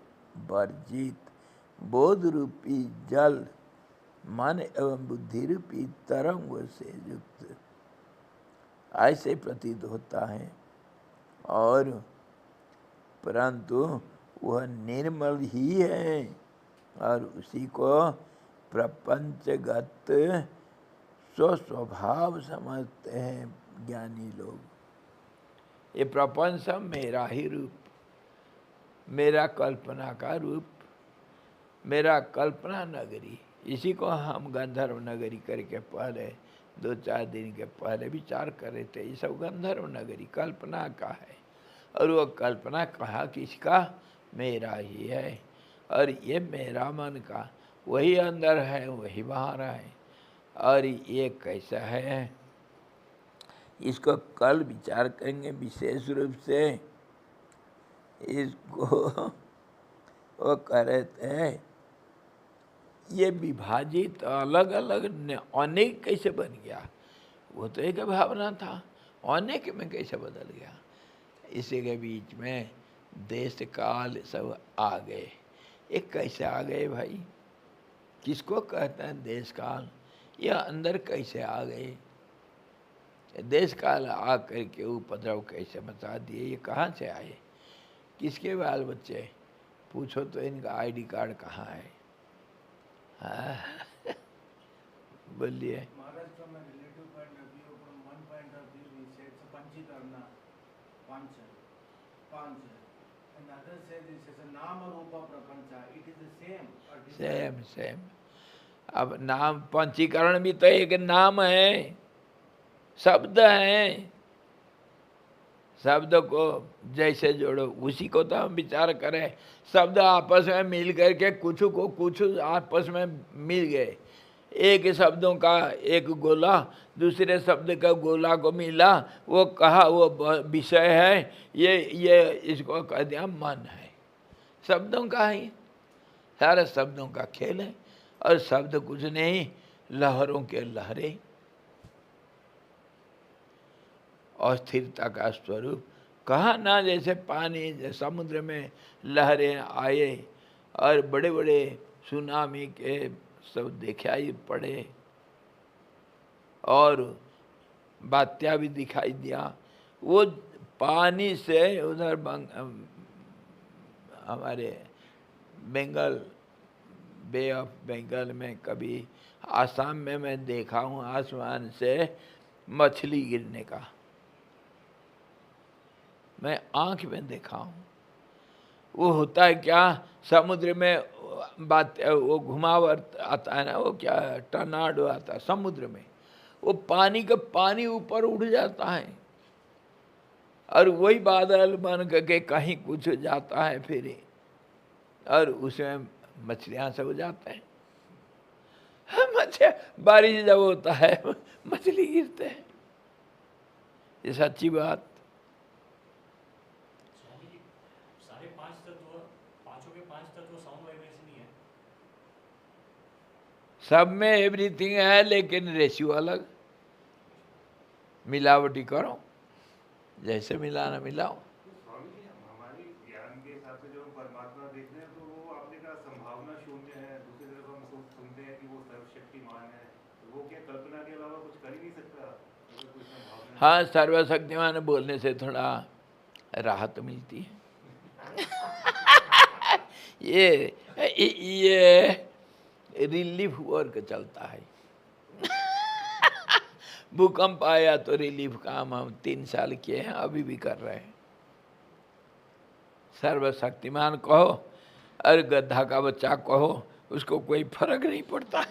[SPEAKER 1] वर्जित बोध रूपी जल मन एवं बुद्धि रूपी तरंगों से युक्त ऐसे प्रतीत होता है, और परंतु वह निर्मल ही है, और उसी को प्रपंचगत स्वस्वभाव समझते हैं ज्ञानी लोग। ये प्रपंच सब मेरा ही रूप, मेरा कल्पना का रूप, मेरा कल्पना नगरी, इसी को हम गंधर्व नगरी करके पहले 2-4 दिन के पहले विचार कर रहे थे। ये सब गंधर्व नगरी कल्पना का है, और वो कल्पना कहा किसका? मेरा ही है, और ये मेरा मन का वही अंदर है वही बाहर है। और ये कैसा है इसको कल विचार करेंगे विशेष रूप से। इसको वो कह रहे थे ये विभाजित अलग अलग अनेक कैसे बन गया? वो तो एक भावना था, अनेक में कैसे बदल गया? इसी के बीच में देश काल सब आ गए। एक कैसे आ गए भाई? किसको कहते हैं देश काल? ये अंदर कैसे आ गए? देश काल आ करके उपद्रव कैसे मचा दिए? ये कहाँ से आए? किसके बाल बच्चे? पूछो तो इनका आईडी कार्ड कहाँ है? हाँ बोलिए।
[SPEAKER 4] महाराज, from a relative point of view, from one point of view, we say it's a Panchikarna, Pancha. Another says this is a Nama Rupa Prapancha. It is the same. or different?
[SPEAKER 1] Same. अब नाम पंचीकरण भी तो एक नाम है, शब्द है। शब्द को जैसे जोड़ो उसी को तो हम विचार करें। शब्द आपस में मिल करके कुछ को कुछ आपस में मिल गए। एक शब्दों का एक गोला दूसरे शब्द का गोला को मिला, वो कहा वो विषय है, ये इसको कह दिया मन है। शब्दों का ही सारे शब्दों का खेल है, और शब्द कुछ नहीं, लहरों के लहरें, अस्थिरता का स्वरूप। कहा ना जैसे पानी समुद्र में लहरें आए और बड़े बड़े सुनामी के सब दिखाई पड़े और बात्या भी दिखाई दिया। वो पानी से उधर हमारे बंगाल बे ऑफ बंगाल में कभी आसाम में मैं देखा हूँ आसमान से मछली गिरने का, मैं आंख में देखा हूँ। वो होता है क्या, समुद्र में बात वो घुमावट आता है ना, वो क्या टर्नाडो आता है समुद्र में, वो पानी का पानी ऊपर उड़ जाता है और वही बादल बन करके कहीं कुछ जाता है फिर, और उसमें मछलियाँ सब हो जाते हैं। बारिश जब होता है मछली गिरते हैं। ये सच्ची बात। सब में एवरीथिंग है, लेकिन रेशियो अलग। मिलावटी करो, जैसे मिलाना मिलाओ।
[SPEAKER 2] स्वामी जी, हमारी ज्ञान के हिसाब से जो हम परमात्मा देखते हैं तो वो आपने कहा संभावना शून्य है। दूसरी तरफ हम सुनते हैं कि वो सर्वशक्तिमान है, तो वो क्या कल्पना के अलावा कुछ कर ही नहीं सकता? अगर कोई संभावना।
[SPEAKER 1] हाँ, सर्वशक्तिमान बोलने से थोड़ा राहत मिलती है। ये रिलीफ वर्क चलता है। भूकंप आया तो रिलीफ काम हम 3 साल किए हैं, अभी भी कर रहे हैं। सर्वशक्तिमान कहो और गधा का बच्चा कहो, उसको कोई फर्क नहीं पड़ता।
[SPEAKER 2] तो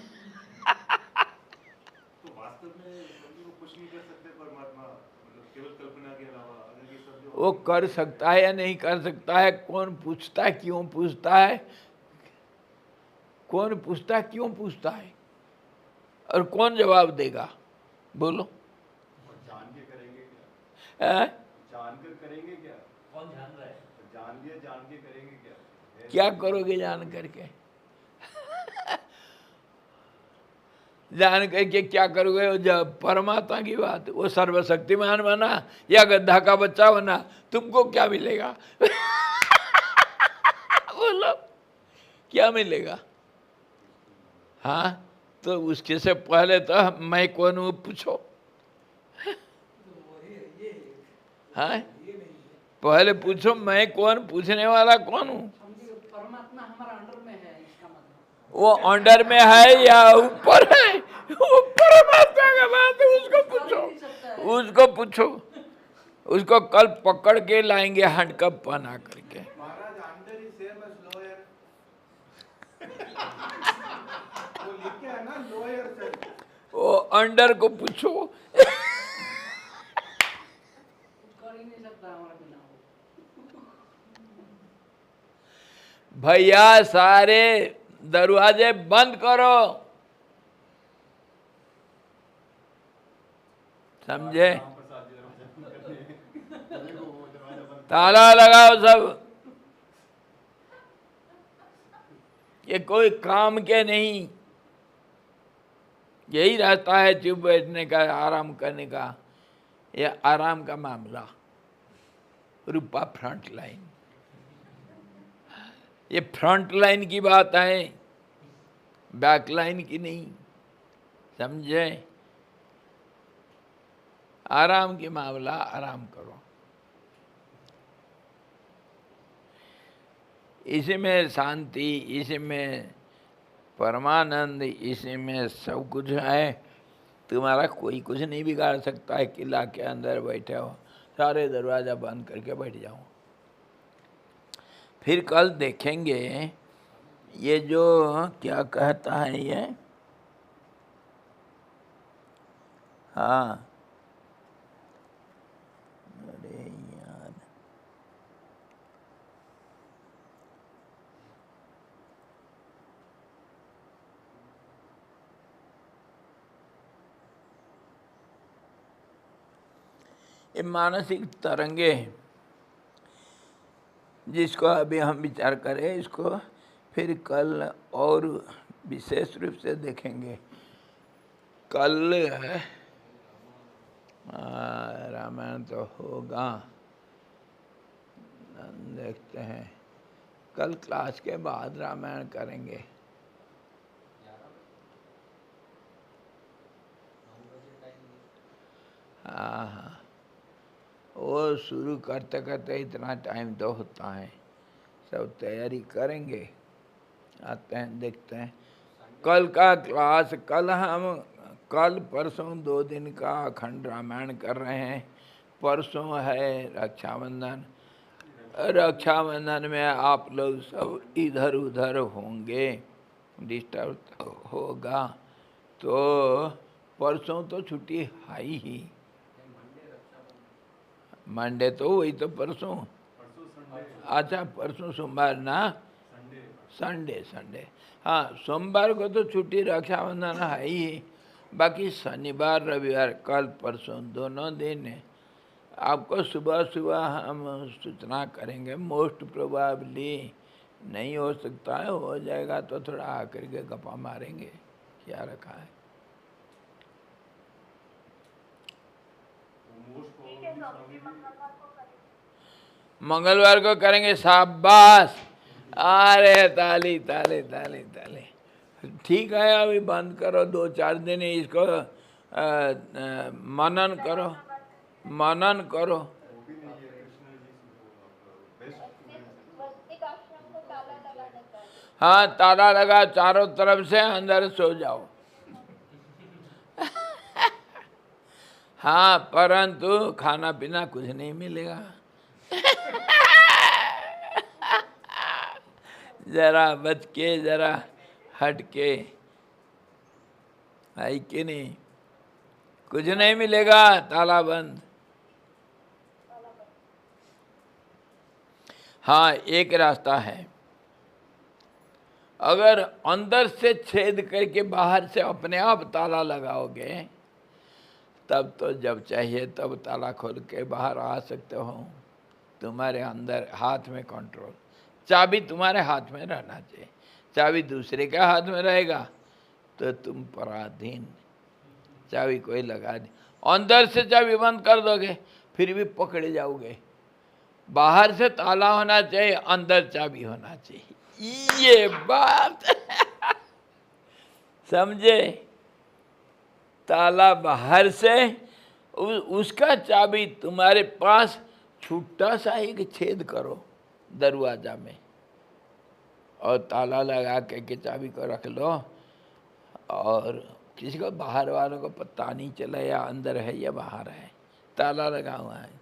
[SPEAKER 2] वास्तव में वो कुछ नहीं कर सकते परमात्मा, मतलब केवल कल्पना के अलावा? अगर ये सब जो
[SPEAKER 1] वो कर सकता है या नहीं कर सकता है, कौन पूछता है, क्यों पूछता है? कौन पूछता है, क्यों पूछता है? और कौन जवाब देगा? बोलो।
[SPEAKER 5] जान के करेंगे क्या?
[SPEAKER 1] है?
[SPEAKER 5] जान कर करेंगे क्या?
[SPEAKER 4] कौन जान रहा है?
[SPEAKER 5] जान लिया, जान के करेंगे क्या?
[SPEAKER 1] क्या करोगे जान करके? जान करके क्या करोगे? वो जब परमात्मा की बात, वो सर्वशक्तिमान बना या गड्ढा का बच्चा बना, तुमको क्या मिलेगा? बोलो, क्या मिलेगा? हाँ, तो उसके से पहले तो मैं कौन हूँ पूछो। हाँ, पहले पूछो मैं कौन, पूछने वाला कौन हूँ?
[SPEAKER 6] परमात्मा हमारा अंडर में है, इसका मतलब
[SPEAKER 1] वो अंडर में है या ऊपर है? वो परमात्मा का बात है, उसको पूछो, उसको पूछो। उसको कल पकड़ के लाएंगे हैंडकप बना करके।
[SPEAKER 4] महाराज अंडर ही सेम एज लोअर। वो लिखे है ना लोअर सेल।
[SPEAKER 1] वो अंडर को पूछो।
[SPEAKER 6] कर ही नहीं सकता हमारा बिना वो।
[SPEAKER 1] भैया सारे दरवाजे बंद करो, समझे? ताला लगाओ सब। ये कोई काम के नहीं, यही रास्ता है चुप बैठने का, आराम करने का। ये आराम का मामला। रूपा फ्रंट लाइन, ये फ्रंट लाइन की बात है, बैक लाइन की नहीं, समझे? आराम की मामला, आराम करो। इसी में शांति, इसी में परमानंद, इसी में सब कुछ है। तुम्हारा कोई कुछ नहीं बिगाड़ सकता है। किला के अंदर बैठे हो, सारे दरवाजा बंद करके बैठ जाओ। फिर कल देखेंगे ये जो क्या कहता है ये, हाँ, अरे यार, ये मानसिक तरंगे हैं, जिसको अभी हम विचार करें, इसको फिर कल और विशेष रूप से देखेंगे। कल रामायण तो होगा, देखते हैं। कल क्लास के बाद रामायण करेंगे। हाँ हाँ, वो शुरू करते करते इतना टाइम तो होता है। सब तैयारी करेंगे, आते हैं, देखते हैं। कल का क्लास, कल परसों 2 दिन का अखंड रामायण कर रहे हैं। परसों है रक्षाबंधन। रक्षाबंधन में आप लोग सब इधर उधर होंगे, डिस्टर्ब होगा, तो परसों तो छुट्टी है ही। मंडे तो वही तो परसों। अच्छा, परसों सोमवार ना, संडे। हाँ, सोमवार को तो छुट्टी, रक्षाबंधन है ही। बाकी शनिवार रविवार, कल परसों दोनों दिन है। आपको सुबह सुबह हम सूचना करेंगे। मोस्ट प्रोबेबली नहीं हो सकता है, हो जाएगा तो थोड़ा आकर के गप्पा मारेंगे, क्या रखा है। मंगलवार को करेंगे, शाबाश। अरे ताली ताली ताली ताली। ठीक है, अभी बंद करो, 2-4 दिन इसको मनन करो। हाँ, ताला लगा चारों तरफ से, अंदर सो जाओ। हाँ, परंतु खाना पीना कुछ नहीं मिलेगा। जरा बच के, जरा हट के, है कि नहीं? कुछ नहीं मिलेगा, ताला बंद। हाँ, एक रास्ता है। अगर अंदर से छेद करके बाहर से अपने आप ताला लगाओगे, तब तो जब चाहिए तब ताला खोल के बाहर आ सकते हो। तुम्हारे अंदर हाथ में कंट्रोल, चाबी तुम्हारे हाथ में रहना चाहिए। चाबी दूसरे के हाथ में रहेगा तो तुम पराधीन, चाबी कोई लगा दे। अंदर से चाबी बंद कर दोगे फिर भी पकड़े जाओगे। बाहर से ताला होना चाहिए, अंदर चाबी होना चाहिए। ये बात समझे? ताला बाहर से, उसका चाबी तुम्हारे पास, छोटा सा एक छेद करो दरवाजा में और ताला लगा के चाबी को रख लो, और किसी को बाहर वालों को पता नहीं चला या अंदर है या बाहर है, ताला लगा हुआ है।